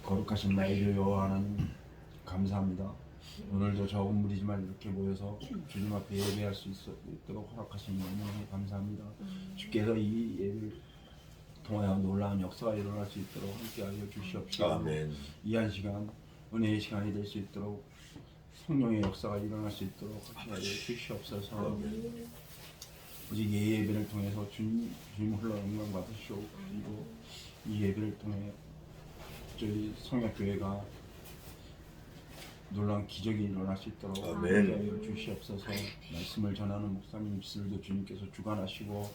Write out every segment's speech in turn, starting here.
거룩하신 나의 여호와 하나님 감사합니다. 오늘도 적은 무리지만 이렇게 모여서 주님 앞에 예배할 수 있도록 허락하신 너무 감사합니다. 주께서 이 예배를 통하여 놀라운 역사가 일어날 수 있도록 함께하여 주시옵시고, 아멘. 이 한 시간 은혜의 시간이 될 수 있도록 성령의 역사가 일어날 수 있도록 함께하여 주시옵소서. 오직 이 예배를 통해서 주님 홀로 영광 받으시오. 그리고 이 예배를 통해 저희 성약교회가 놀라운 기적이 일어날 수 있도록 아멘. 함께하여 주시옵소서. 말씀을 전하는 목사님들도 주님께서 주관하시고,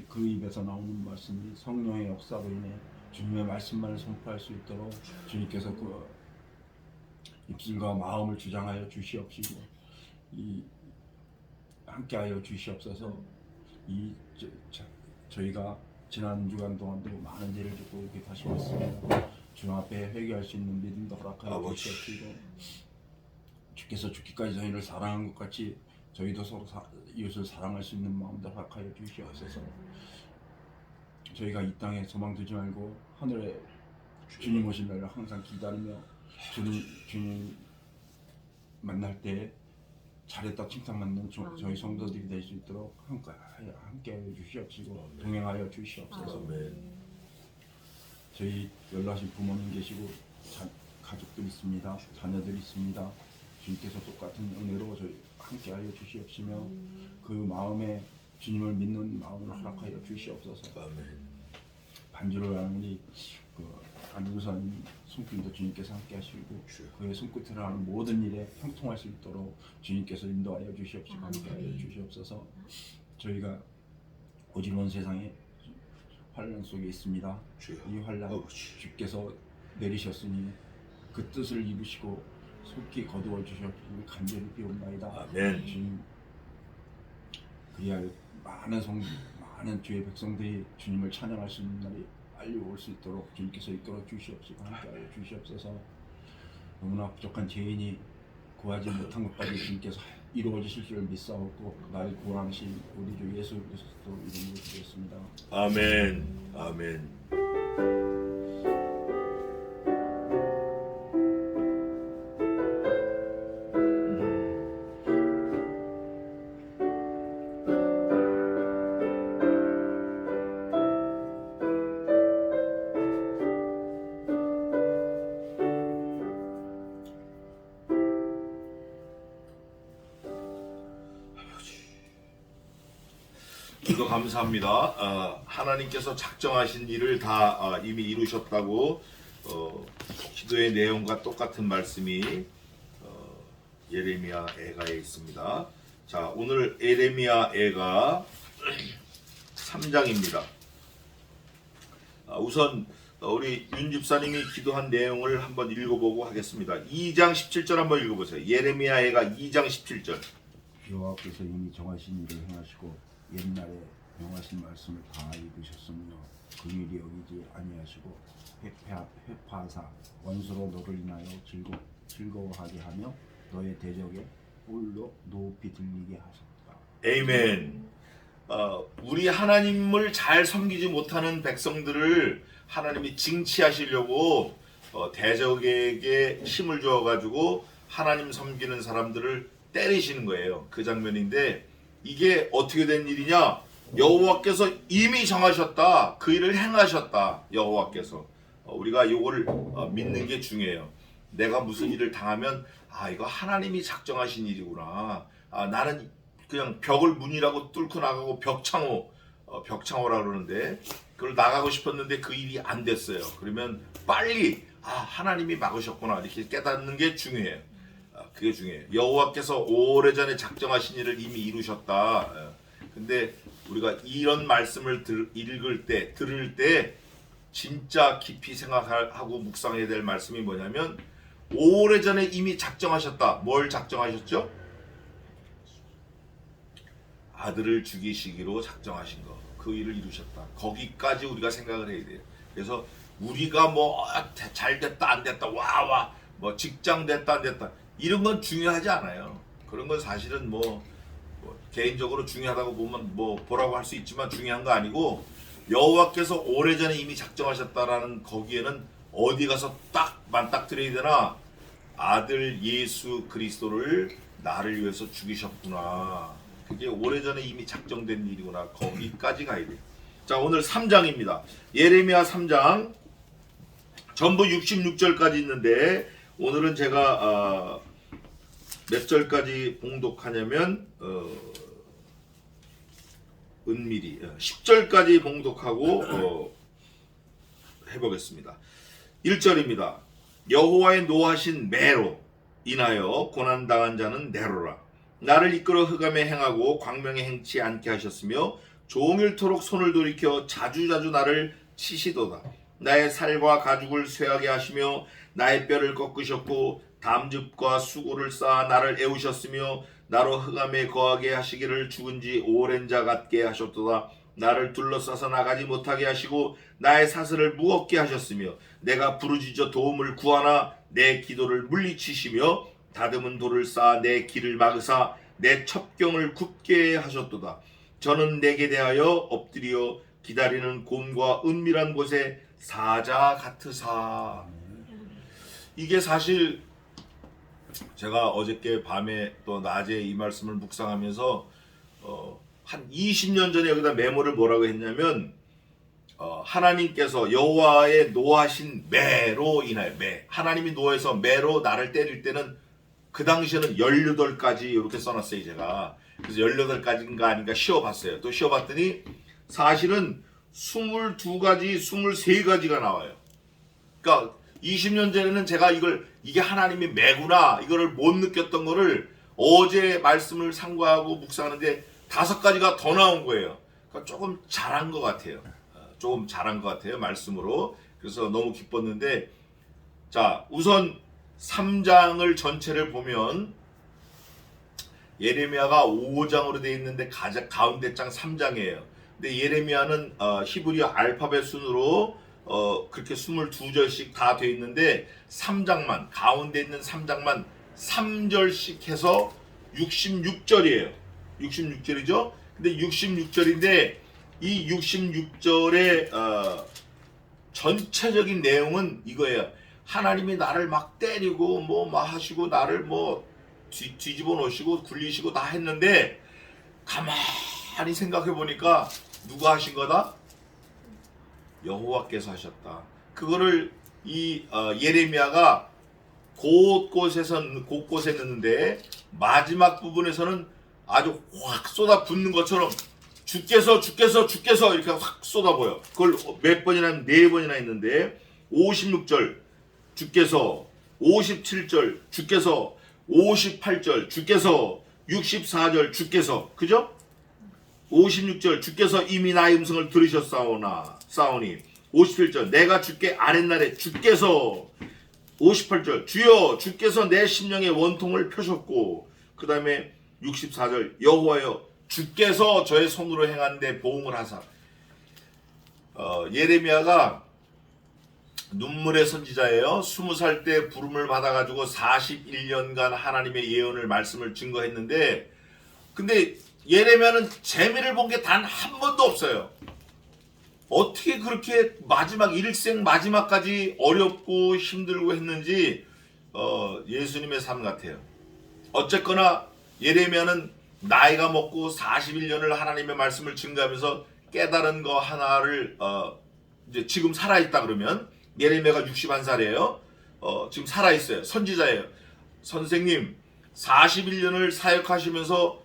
그 입에서 나오는 말씀이 성령의 역사로 인해 주님의 말씀만을 선포할 수 있도록 주님께서 그 입술과 마음을 주장하여 주시옵시고, 이 함께하여 주시옵소서. 저희가 지난 주간 동안도 많은 죄를 짓고 이렇게 다시 왔습니다. 주님 앞에 회개할 수 있는 믿음도 허락하여 주시옵시고, 주께서 죽기까지 저희를 사랑한 것 같이 저희도 서로 이웃을 사랑할 수 있는 마음도 허락하여 주시옵소서. 저희가 이 땅에 소망 두지 말고 하늘에 주님 오신 날을 항상 기다리며 주님 만날 때 잘했다 칭찬받는 저희 성도들이 될 수 있도록 함께하여 주시옵시고, 동행하여 주시옵소서. 저희 연락하신 부모님 계시고 가족들 있습니다. 자녀들 있습니다. 주님께서 똑같은 은혜로 저희 함께하여 주시옵시며, 그 마음에 주님을 믿는 마음을 허락하여 주시옵소서. 반주를 하는 우리 안주사님 손길도 주님께서 함께하시고, 그의 손끝을 하는 모든 일에 형통할 수 있도록 주님께서 인도하여 주시옵시고 함께하여 주시옵소서. 저희가 어지러운 세상에 환난 속에 있습니다. 이 환난 주께서 내리셨으니 그 뜻을 이루시고 속히 거두어 주시옵기를 간절히 비옵나이다. 아멘. 주님, 그리하여 많은 주의 백성들이 주님을 찬양할 수 있는 날이 빨리 올 수 있도록 주님께서 이끌어 주시옵시고 함께하여 주시옵소서. 너무나 부족한 죄인이 구하지 못한 것까지 주님께서 이루어 주실 줄 믿사옵고, 나를 구원하신 우리 주 예수 그리스도 이름으로 기도했습니다. 아멘. 아멘. 기도 감사합니다. 하나님께서 작정하신 일을 다 이미 이루셨다고 기도의 내용과 똑같은 말씀이 예레미야 애가에 있습니다. 자, 오늘 예레미야 애가 3장입니다. 우선 우리 윤 집사님이 기도한 내용을 한번 읽어보고 하겠습니다. 2장 17절 한번 읽어보세요. 예레미야 애가 2장 17절. 여호와께서 이미 정하신 일을 행하시고 옛날에 명하신 말씀을 다 이루셨으며 그 일이 여기지 아니하시고 회파하사 원수로 너를 인하여 즐거워하게 하며 너의 대적에 홀로 높이 들리게 하셨다. 에이멘. 우리 하나님을 잘 섬기지 못하는 백성들을 하나님이 징치하시려고 대적에게 힘을 주어가지고 하나님 섬기는 사람들을 때리시는 거예요. 그 장면인데, 이게 어떻게 된 일이냐? 여호와께서 이미 정하셨다. 그 일을 행하셨다. 여호와께서. 우리가 이거를 믿는 게 중요해요. 내가 무슨 일을 당하면 이거 하나님이 작정하신 일이구나. 나는 그냥 벽을 문이라고 뚫고 나가고 벽창호라 그러는데, 그걸 나가고 싶었는데 그 일이 안 됐어요. 그러면 빨리 하나님이 막으셨구나 이렇게 깨닫는 게 중요해요. 그게 중요해요. 여호와께서 오래전에 작정하신 일을 이미 이루셨다. 근데 우리가 이런 말씀을 들을 때 진짜 깊이 생각하고 묵상해야 될 말씀이 뭐냐면, 오래전에 이미 작정하셨다. 뭘 작정하셨죠? 아들을 죽이시기로 작정하신 거. 그 일을 이루셨다. 거기까지 우리가 생각을 해야 돼요. 그래서 우리가 잘 됐다 안 됐다 뭐 직장 됐다 안 됐다 이런 건 중요하지 않아요. 그런 건 사실은 개인적으로 중요하다고 보면 보라고 할 수 있지만 중요한 거 아니고, 여호와께서 오래전에 이미 작정하셨다라는 거기에는 어디 가서 딱 맞닥뜨려야 되나? 아들 예수 그리스도를 나를 위해서 죽이셨구나. 그게 오래전에 이미 작정된 일이구나. 거기까지 가야 돼. 자, 오늘 3장입니다. 예레미야 3장 전부 66절까지 있는데 오늘은 제가 몇 절까지 봉독하냐면 은밀히 10절까지 봉독하고 해보겠습니다. 1절입니다. 여호와의 노하신 매로 인하여 고난당한 자는 내로라. 나를 이끌어 흑암에 행하고 광명에 행치 않게 하셨으며 종일토록 손을 돌이켜 자주자주 나를 치시도다. 나의 살과 가죽을 쇠하게 하시며 나의 뼈를 꺾으셨고 담즙과 수고를 쌓아 나를 애우셨으며 나로 흑암에 거하게 하시기를 죽은 지 오랜 자 같게 하셨도다. 나를 둘러싸서 나가지 못하게 하시고 나의 사슬을 무겁게 하셨으며 내가 부르짖어 도움을 구하나 내 기도를 물리치시며 다듬은 돌을 쌓아 내 길을 막으사 내 첩경을 굽게 하셨도다. 저는 내게 대하여 엎드려 기다리는 곰과 은밀한 곳에 사자 같으사. 이게 사실 제가 어저께 밤에 또 낮에 이 말씀을 묵상하면서 한 20년 전에 여기다 메모를 뭐라고 했냐면 하나님께서 여호와의 노하신 매로 인하여 하나님이 노해서 매로 나를 때릴 때는 그 당시에는 18가지 이렇게 써놨어요. 제가 그래서 18가지인가 아닌가 쉬어봤어요. 또 쉬어봤더니 사실은 22가지 23가지가 나와요. 그러니까 20년 전에는 제가 이게 하나님이 매구나 이거를 못 느꼈던 거를 어제 말씀을 상고하고 묵상하는데 5가지가 더 나온 거예요. 그러니까 조금 잘한 것 같아요. 조금 잘한 것 같아요. 말씀으로. 그래서 너무 기뻤는데, 자, 우선 3장을 전체를 보면 예레미야가 5장으로 되어 있는데 가운데 장 3장이에요. 근데 예레미야는 히브리어 알파벳 순으로 그렇게 22절씩 다 되어 있는데 3장만 가운데 있는 3장만 3절씩 해서 66절이에요. 66절이죠. 근데 66절인데 이 66절의 전체적인 내용은 이거예요. 하나님이 나를 막 때리고 막 하시고 나를 뒤집어 놓으시고 굴리시고 다 했는데 가만히 생각해 보니까 누가 하신 거다? 여호와께서 하셨다. 그거를 이 예레미야가 곳곳에 넣는데 마지막 부분에서는 아주 확 쏟아 붓는 것처럼 주께서 이렇게 확 쏟아 보여. 그걸 몇 번이나 하면 4번이나 있는데 56절 주께서, 57절 주께서, 58절 주께서, 64절 주께서, 그죠? 56절 주께서 이미 나의 음성을 들으셨사오니 57절 내가 주께 아랫날에 주께서 58절 주여 주께서 내 심령의 원통을 펴셨고 그 다음에 64절 여호와여 주께서 저의 손으로 행하는데 보응을 하사. 예레미야가 눈물의 선지자예요. 20살 때 부름을 받아가지고 41년간 하나님의 예언을 말씀을 증거했는데 근데 예레미야는 재미를 본 게 단 한 번도 없어요. 어떻게 그렇게 일생 마지막까지 어렵고 힘들고 했는지 예수님의 삶 같아요. 어쨌거나 예레미야는 나이가 먹고 41년을 하나님의 말씀을 증거하면서 깨달은 거 하나를 이제 지금 살아있다 그러면 예레미야가 61살이에요. 지금 살아있어요. 선지자예요. 선생님 41년을 사역하시면서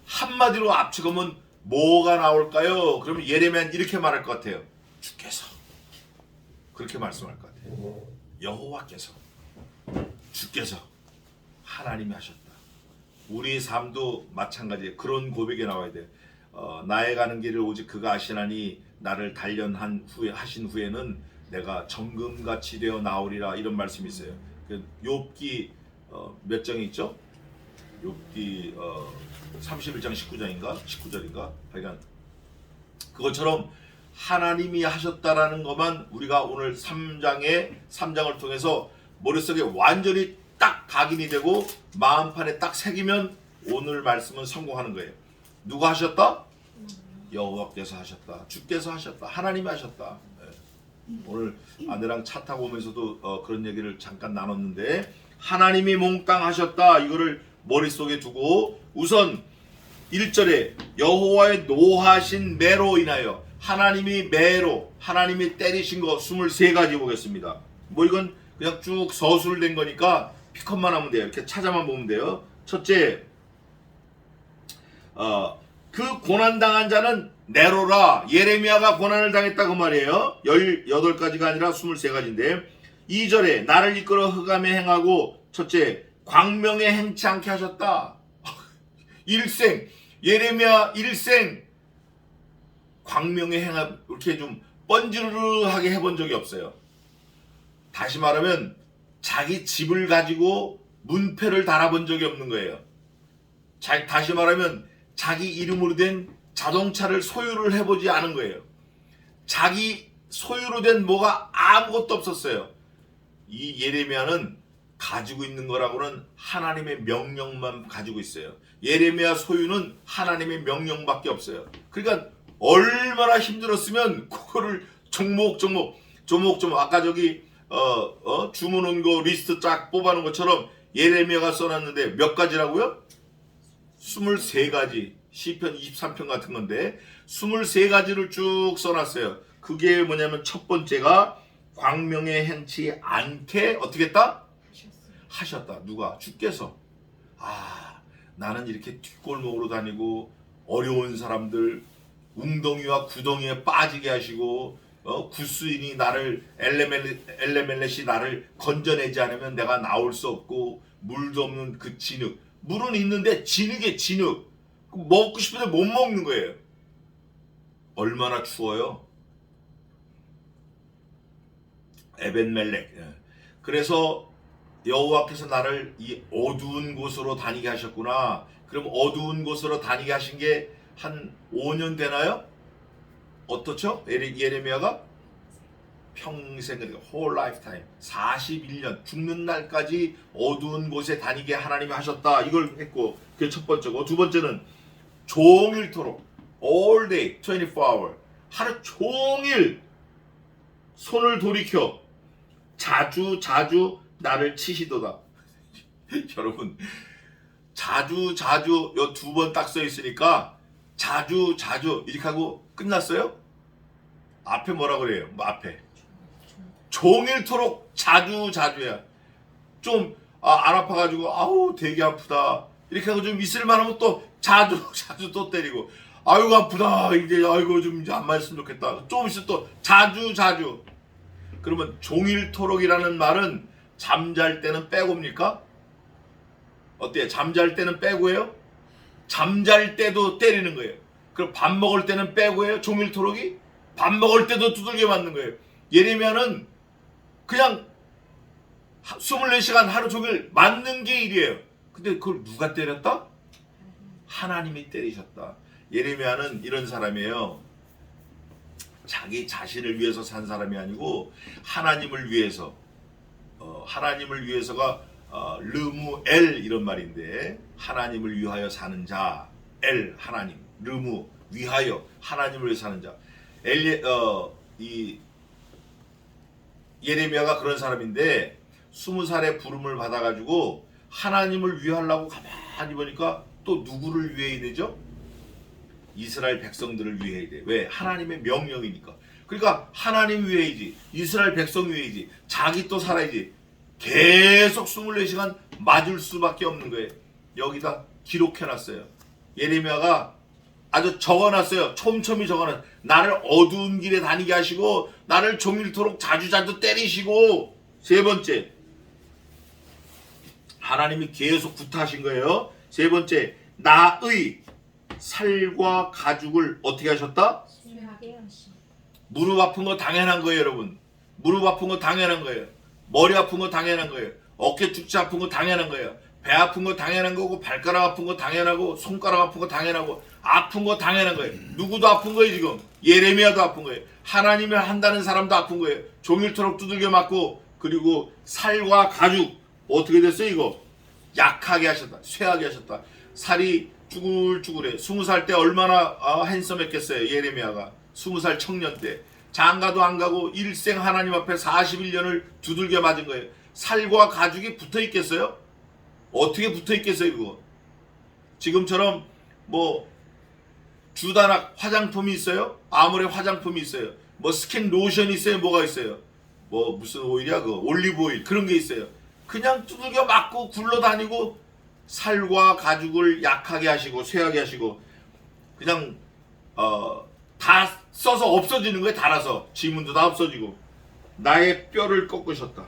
한마디로 압축하면 뭐가 나올까요? 그러면 예레미야는 이렇게 말할 것 같아요. 주께서 그렇게 말씀할 것 같아요. 여호와께서 주께서 하나님이 하셨다. 우리 삶도 마찬가지예요. 그런 고백이 나와야 돼요. 나의 가는 길을 오직 그가 아시나니 나를 하신 후에는 내가 정금같이 되어 나오리라 이런 말씀이 있어요. 욥기 몇 장이 있죠? 욥기 31장 19절인가? 하여간 그것처럼 하나님이 하셨다라는 것만 우리가 오늘 3장을 통해서 머릿속에 완전히 딱 각인이 되고 마음판에 딱 새기면 오늘 말씀은 성공하는 거예요. 누가 하셨다? 여호와께서 하셨다. 주께서 하셨다. 하나님이 하셨다. 오늘 아내랑 차 타고 오면서도 그런 얘기를 잠깐 나눴는데, 하나님이 몽땅하셨다 이거를 머릿속에 두고 우선 1절에 여호와의 노하신 매로 인하여, 하나님이 매로, 하나님이 때리신 거 23가지 보겠습니다. 뭐 이건 그냥 쭉 서술된 거니까 피컷만 하면 돼요. 이렇게 찾아만 보면 돼요. 첫째, 그 고난당한 자는 네로라. 예레미야가 고난을 당했다 그 말이에요. 18가지가 아니라 23가지인데 2절에 나를 이끌어 흑암에 행하고, 첫째, 광명에 행치 않게 하셨다. 일생, 예레미야 일생 광명에 행하, 이렇게 좀 번지르르하게 해본 적이 없어요. 다시 말하면 자기 집을 가지고 문패를 달아본 적이 없는 거예요. 다시 말하면 자기 이름으로 된 자동차를 소유를 해보지 않은 거예요. 자기 소유로 된 뭐가 아무것도 없었어요. 이 예레미야는 가지고 있는 거라고는 하나님의 명령만 가지고 있어요. 예레미야 소유는 하나님의 명령밖에 없어요. 그러니까 얼마나 힘들었으면 그거를 조목조목 아까 저기 주문 온 거 리스트 쫙 뽑아놓은 것처럼 예레미야가 써놨는데 몇 가지라고요? 23가지. 시편 23편 같은 건데 23가지를 쭉 써놨어요. 그게 뭐냐면 첫 번째가 광명에 행치 않게 어떻게 했다? 하셨다. 누가? 주께서. 나는 이렇게 뒷골목으로 다니고 어려운 사람들 웅덩이와 구덩이에 빠지게 하시고 구스인이 나를 엘레멜렛이 나를 건져내지 않으면 내가 나올 수 없고, 물도 없는 그 진흙, 물은 있는데 진흙에 진흙, 먹고 싶은데 못 먹는 거예요. 얼마나 추워요. 에벤멜렉. 그래서 여호와께서 나를 이 어두운 곳으로 다니게 하셨구나. 그럼 어두운 곳으로 다니게 하신 게 한 5년 되나요? 어떻죠? 예레미야가 평생, whole lifetime, 41년 죽는 날까지 어두운 곳에 다니게 하나님이 하셨다. 이걸 했고, 그게 첫 번째고, 두 번째는 종일토록 all day, 24hour, 하루 종일 손을 돌이켜 자주 나를 치시도다. 여러분, 자주 요 2번 딱 써 있으니까 자주 이렇게 하고 끝났어요? 앞에 뭐라 그래요? 뭐 앞에 종일토록 자주야. 좀 안 아파가지고 아우 되게 아프다 이렇게 하고 좀 있을만 하면 또 자주 또 때리고, 아이고 아프다 이제 아이고 좀 이제 안 맞았으면 좋겠다. 좀 있으면 또 자주. 그러면 종일토록이라는 말은 잠잘 때는 빼고입니까? 어때요? 잠잘 때는 빼고예요? 잠잘 때도 때리는 거예요. 그럼 밥 먹을 때는 빼고예요? 종일토록이? 밥 먹을 때도 두들겨 맞는 거예요. 예레미야는 그냥 24시간 하루 종일 맞는 게 일이에요. 근데 그걸 누가 때렸다? 하나님이 때리셨다. 예레미야는 이런 사람이에요. 자기 자신을 위해서 산 사람이 아니고 하나님을 위해서. 하나님을 위해서가 르무 엘 이런 말인데, 하나님을 위하여 사는 자, 엘 하나님, 르무 위하여 하나님을 위해 사는 자. 이 예레미야가 그런 사람인데 20살에 부름을 받아가지고 하나님을 위하려고 가만히 보니까 또 누구를 위해야 되죠? 이스라엘 백성들을 위해야 돼. 왜? 하나님의 명령이니까. 그러니까 하나님 위해야지, 이스라엘 백성 위해야지, 자기 또 살아야지. 계속 24시간 맞을 수밖에 없는 거예요. 여기다 기록해놨어요. 예레미야가 아주 적어놨어요. 촘촘히 적어놨어요. 나를 어두운 길에 다니게 하시고 나를 종일토록 자주 때리시고, 세 번째, 하나님이 계속 구타하신 거예요. 세 번째, 나의 살과 가죽을 어떻게 하셨다? 무릎 아픈 거 당연한 거예요, 여러분. 무릎 아픈 거 당연한 거예요. 머리 아픈 거 당연한 거예요. 어깨 축지 아픈 거 당연한 거예요. 배 아픈 거 당연한 거고, 발가락 아픈 거 당연하고, 손가락 아픈 거 당연하고, 아픈 거 당연한 거예요. 누구도 아픈 거예요, 지금. 예레미야도 아픈 거예요. 하나님을 한다는 사람도 아픈 거예요. 종일토록 두들겨 맞고, 그리고 살과 가죽 어떻게 됐어요, 이거? 약하게 하셨다. 쇠하게 하셨다. 살이 쭈글쭈글해. 20살 때 얼마나 핸섬했겠어요, 예레미야가. 20살 청년 때. 장가도 안 가고 일생 하나님 앞에 41년을 두들겨 맞은 거예요. 살과 가죽이 붙어 있겠어요? 어떻게 붙어 있겠어요, 그거? 지금처럼 뭐 주단학 화장품이 있어요? 아무리 화장품이 있어요. 뭐 스킨 로션이 있어요? 뭐가 있어요? 뭐 무슨 오일이야? 그 올리브 오일 그런 게 있어요. 그냥 두들겨 맞고 굴러다니고 살과 가죽을 약하게 하시고 쇠하게 하시고 그냥 다 써서 없어지는 거예요. 달아서 지문도 다 없어지고 나의 뼈를 꺾으셨다.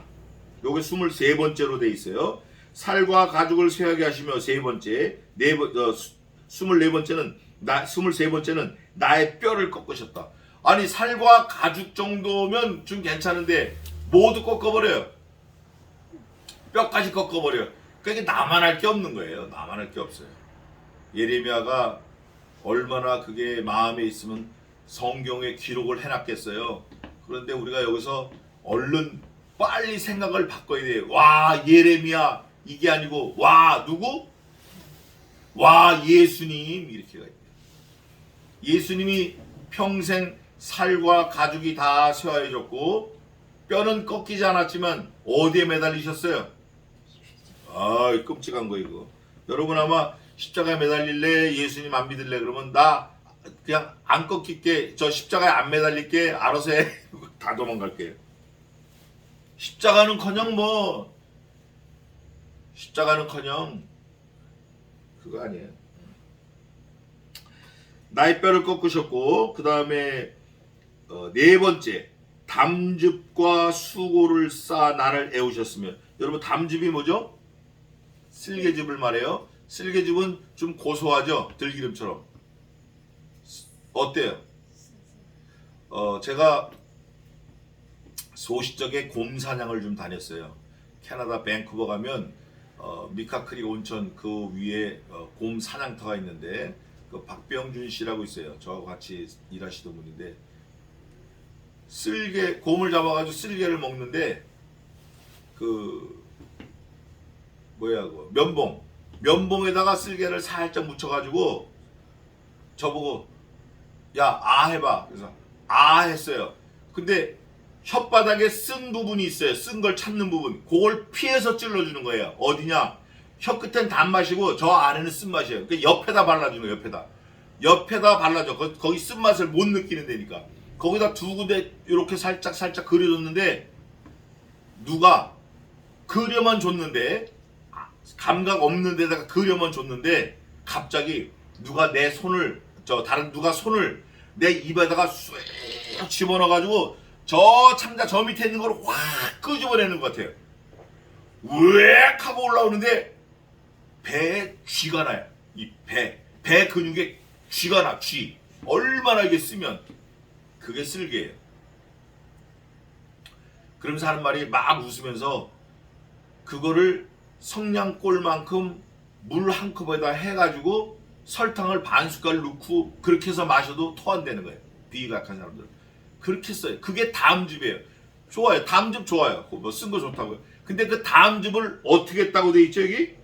요게 23번째로 돼 있어요. 살과 가죽을 쇠하게 하시며 세 번째, 24번째는 23번째는 나의 뼈를 꺾으셨다. 아니 살과 가죽 정도면 좀 괜찮은데 모두 꺾어버려요. 뼈까지 꺾어버려요. 그러니까 나만 할 게 없는 거예요. 나만 할 게 없어요. 예레미야가 얼마나 그게 마음에 있으면 성경에 기록을 해놨겠어요. 그런데 우리가 여기서 얼른 빨리 생각을 바꿔야 돼요. 와 예레미야 이게 아니고 와 누구? 와 예수님 이렇게 가야 돼요. 예수님이 평생 살과 가죽이 다 쇠하여졌고 뼈는 꺾이지 않았지만 어디에 매달리셨어요? 아 끔찍한 거 이거. 여러분 아마 십자가에 매달릴래? 예수님 안 믿을래? 그러면 나 그냥 안 꺾일게. 저 십자가에 안 매달릴게. 알아서 해. 다 도망갈게요. 십자가는커녕 뭐 십자가는커녕 그거 아니에요. 나의 뼈를 꺾으셨고 그 다음에 네 번째 담즙과 수고를 쌓아 나를 애우셨으며 여러분 담즙이 뭐죠? 쓸개즙을 말해요. 쓸개즙은 좀 고소하죠? 들기름처럼. 어때요? 제가 소시적에 곰 사냥을 좀 다녔어요. 캐나다 밴쿠버 가면 미카크릭 온천 그 위에 곰 사냥터가 있는데 그 박병준 씨라고 있어요. 저하고 같이 일하시던 분인데 쓸개 곰을 잡아가지고 쓸개를 먹는데 그 뭐야 그 면봉에다가 쓸개를 살짝 묻혀가지고 저보고 야 아 해봐. 그래서 아 했어요. 근데 혓바닥에 쓴 부분이 있어요. 쓴 걸 찾는 부분. 그걸 피해서 찔러주는 거예요. 어디냐? 혀 끝엔 단맛이고 저 안에는 쓴맛이에요. 그러니까 옆에다 발라주는 거예요. 옆에다 발라줘. 거기 쓴맛을 못 느끼는 데니까. 거기다 두 군데 이렇게 살짝 그려줬는데 누가 그려만 줬는데 감각 없는 데다가 그려만 줬는데 갑자기 누가 내 손을 다른 누가 손을 내 입에다가 쑥 집어넣어가지고 저 창자 저 밑에 있는 걸 확 끄집어내는 것 같아요. 으액 하고 올라오는데 배에 쥐가 나요. 이 배 근육에 쥐가 나. 쥐. 얼마나 이게 쓰면 그게 쓸개예요. 그러면서 하는 말이 막 웃으면서 그거를 성냥골만큼 물 한 컵에다 해가지고 설탕을 반 숟갈 넣고 그렇게 해서 마셔도 토 안 되는 거예요. 비위가 약한 사람들. 그렇게 써요. 그게 담즙이에요. 좋아요. 담즙 좋아요. 뭐 쓴 거 좋다고요. 근데 그 담즙을 어떻게 했다고 돼 있죠 여기?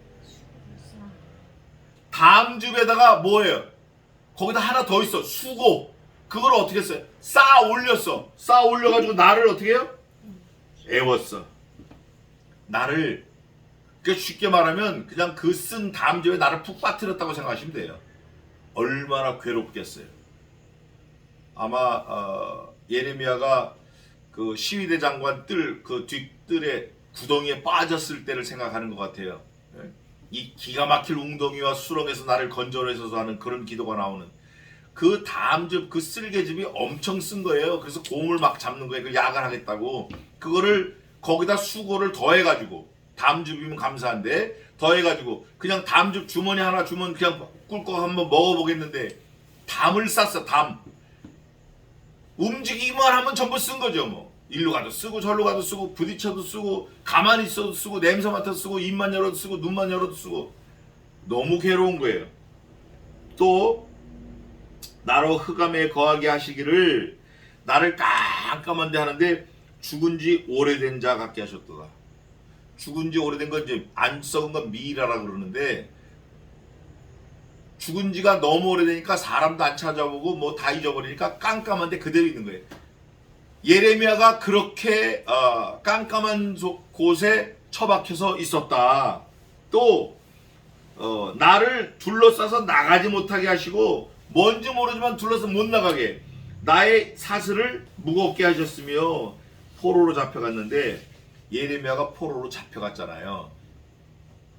담즙에다가 뭐예요? 거기다 하나 더 있어. 수고. 그걸 어떻게 했어요? 쌓아 올렸어. 쌓아 올려가지고 나를 어떻게 해요? 애웠어. 나를 그 쉽게 말하면 그냥 그 쓴 담즙에 나를 푹 빠뜨렸다고 생각하시면 돼요. 얼마나 괴롭겠어요. 아마 예레미야가 그 시위대 장관 그 뒷뜰에 구덩이에 빠졌을 때를 생각하는 것 같아요. 이 기가 막힐 웅덩이와 수렁에서 나를 건져내서서 하는 그런 기도가 나오는 그 담즙 그 쓸개즙이 엄청 쓴 거예요. 그래서 곰을 막 잡는 거예요. 그 약을 하겠다고 그거를 거기다 수고를 더해가지고 담즙이면 감사한데 더해가지고 그냥 담즙 주머니 하나 주면 그냥 꿀꺽 한번 먹어보겠는데 담을 쌌어. 담 움직이기만 하면 전부 쓴 거죠. 뭐 일로 가도 쓰고 저로 가도 쓰고 부딪혀도 쓰고 가만히 있어도 쓰고 냄새 맡아도 쓰고 입만 열어도 쓰고 눈만 열어도 쓰고 너무 괴로운 거예요. 또 나로 흑암에 거하게 하시기를 나를 깜깜한데 하는데 죽은 지 오래된 자 같게 하셨도다. 죽은 지 오래된 건 이제 안 썩은 건 미라라 그러는데 죽은 지가 너무 오래되니까 사람도 안 찾아보고 뭐 다 잊어버리니까 깜깜한데 그대로 있는 거예요. 예레미야가 그렇게 깜깜한 곳에 처박혀서 있었다. 또 나를 둘러싸서 나가지 못하게 하시고 뭔지 모르지만 둘러서 못 나가게 나의 사슬을 무겁게 하셨으며 포로로 잡혀갔는데 예레미야가 포로로 잡혀갔잖아요.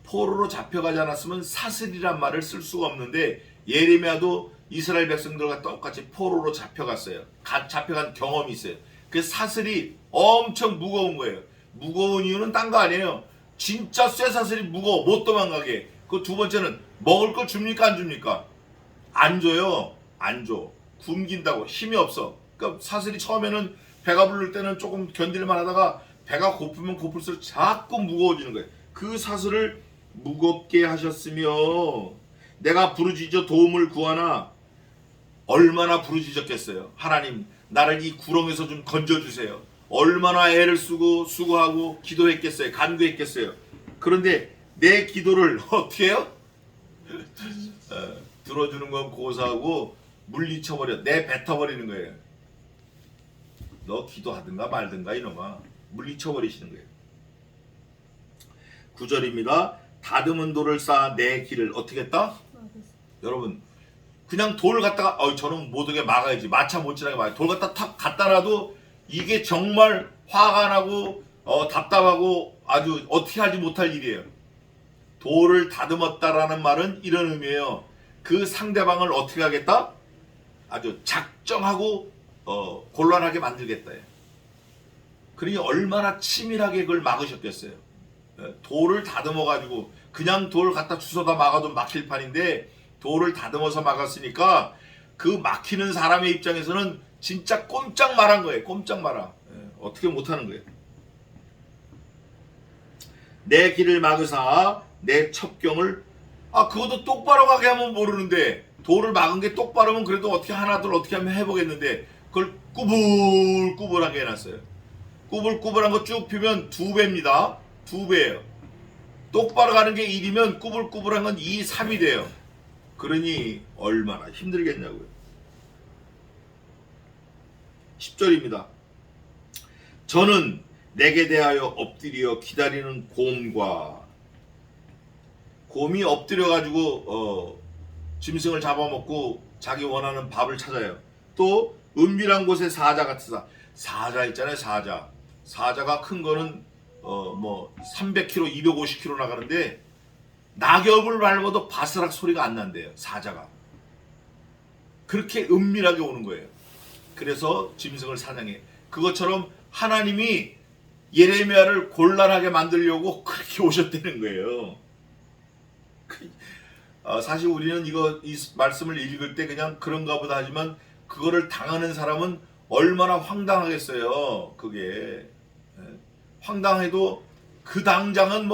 포로로 잡혀가지 않았으면 사슬이란 말을 쓸 수가 없는데 예레미야도 이스라엘 백성들과 똑같이 포로로 잡혀갔어요. 잡혀간 경험이 있어요. 그 사슬이 엄청 무거운 거예요. 무거운 이유는 딴 거 아니에요. 진짜 쇠사슬이 무거워 못 도망가게. 그 두 번째는 먹을 걸 줍니까 안 줍니까? 안 줘요. 안 줘. 굶긴다고 힘이 없어. 그러니까 사슬이 처음에는 배가 부를 때는 조금 견딜만 하다가 배가 고프면 고플수록 자꾸 무거워지는 거예요. 그 사슬을 무겁게 하셨으며 내가 부르짖어 도움을 구하나 얼마나 부르짖었겠어요. 하나님 나를 이 구렁에서 좀 건져주세요. 얼마나 애를 쓰고 수고하고 기도했겠어요. 간구했겠어요. 그런데 내 기도를 어떻게 해요? 들어주는 건 고사하고 물리쳐버려. 뱉어버리는 거예요. 너 기도하든가 말든가 이놈아. 물리쳐버리시는 거예요. 9절입니다. 다듬은 돌을 쌓아 내 길을 어떻게 했다? 여러분 그냥 돌 갖다가 저는 못 오게 막아야지. 마차 못 지나게 막아야지. 돌 갖다 탁 갖다 놔도 이게 정말 화가 나고 답답하고 아주 어떻게 하지 못할 일이에요. 돌을 다듬었다라는 말은 이런 의미예요. 그 상대방을 어떻게 하겠다? 아주 작정하고 곤란하게 만들겠다. 그러니 얼마나 치밀하게 그걸 막으셨겠어요. 돌을 다듬어 가지고 그냥 돌 갖다 주워다 막아도 막힐 판인데 돌을 다듬어서 막았으니까 그 막히는 사람의 입장에서는 진짜 꼼짝 말한 거예요. 꼼짝 말아. 어떻게 못하는 거예요. 내 길을 막으사 내 첩경을 그것도 똑바로 가게 하면 모르는데 돌을 막은 게 똑바로면 그래도 어떻게 하나둘 어떻게 하면 해보겠는데 그걸 꾸불꾸불하게 해놨어요. 꾸불꾸불한 거 쭉 피면 2배입니다. 2배예요. 똑바로 가는 게 1이면 꾸불꾸불한 건 2, 3이 돼요. 그러니 얼마나 힘들겠냐고요. 10절입니다. 저는 내게 대하여 엎드려 기다리는 곰이 엎드려가지고 짐승을 잡아먹고 자기 원하는 밥을 찾아요. 또 은밀한 곳에 사자 같으사. 사자 있잖아요. 사자가 큰 거는 300km, 250km 나가는데 낙엽을 밟아도 바스락 소리가 안 난대요. 사자가. 그렇게 은밀하게 오는 거예요. 그래서 짐승을 사냥해. 그것처럼 하나님이 예레미야를 곤란하게 만들려고 그렇게 오셨다는 거예요. 사실 우리는 이 말씀을 읽을 때 그냥 그런가 보다 하지만 그거를 당하는 사람은 얼마나 황당하겠어요. 그게 황당해도 그 당장은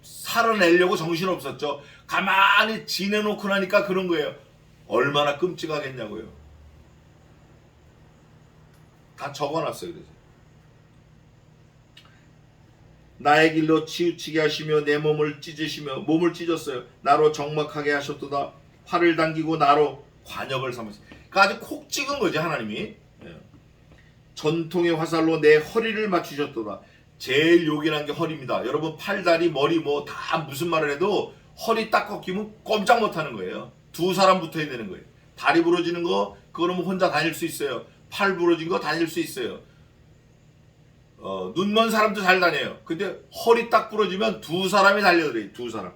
살아내려고 정신없었죠. 가만히 지내놓고 나니까 그런 거예요. 얼마나 끔찍하겠냐고요. 다 적어놨어요. 그래서 나의 길로 치우치게 하시며 내 몸을 찢었어요. 나로 적막하게 하셨도다. 활을 당기고 나로 관역을 삼으셨어요. 그러니까 아주 콕 찍은 거지 하나님이. 전통의 화살로 내 허리를 맞추셨도다. 제일 요긴한 게 허리입니다. 여러분 팔다리 머리 다 무슨 말을 해도 허리 딱 꺾이면 꼼짝 못하는 거예요. 2사람 붙어야 되는 거예요. 다리 부러지는 거 그거는 혼자 다닐 수 있어요. 팔 부러진 거 다닐 수 있어요. 눈 먼 사람도 잘 다녀요. 근데 허리 딱 부러지면 2사람이 달려들어요. 2사람.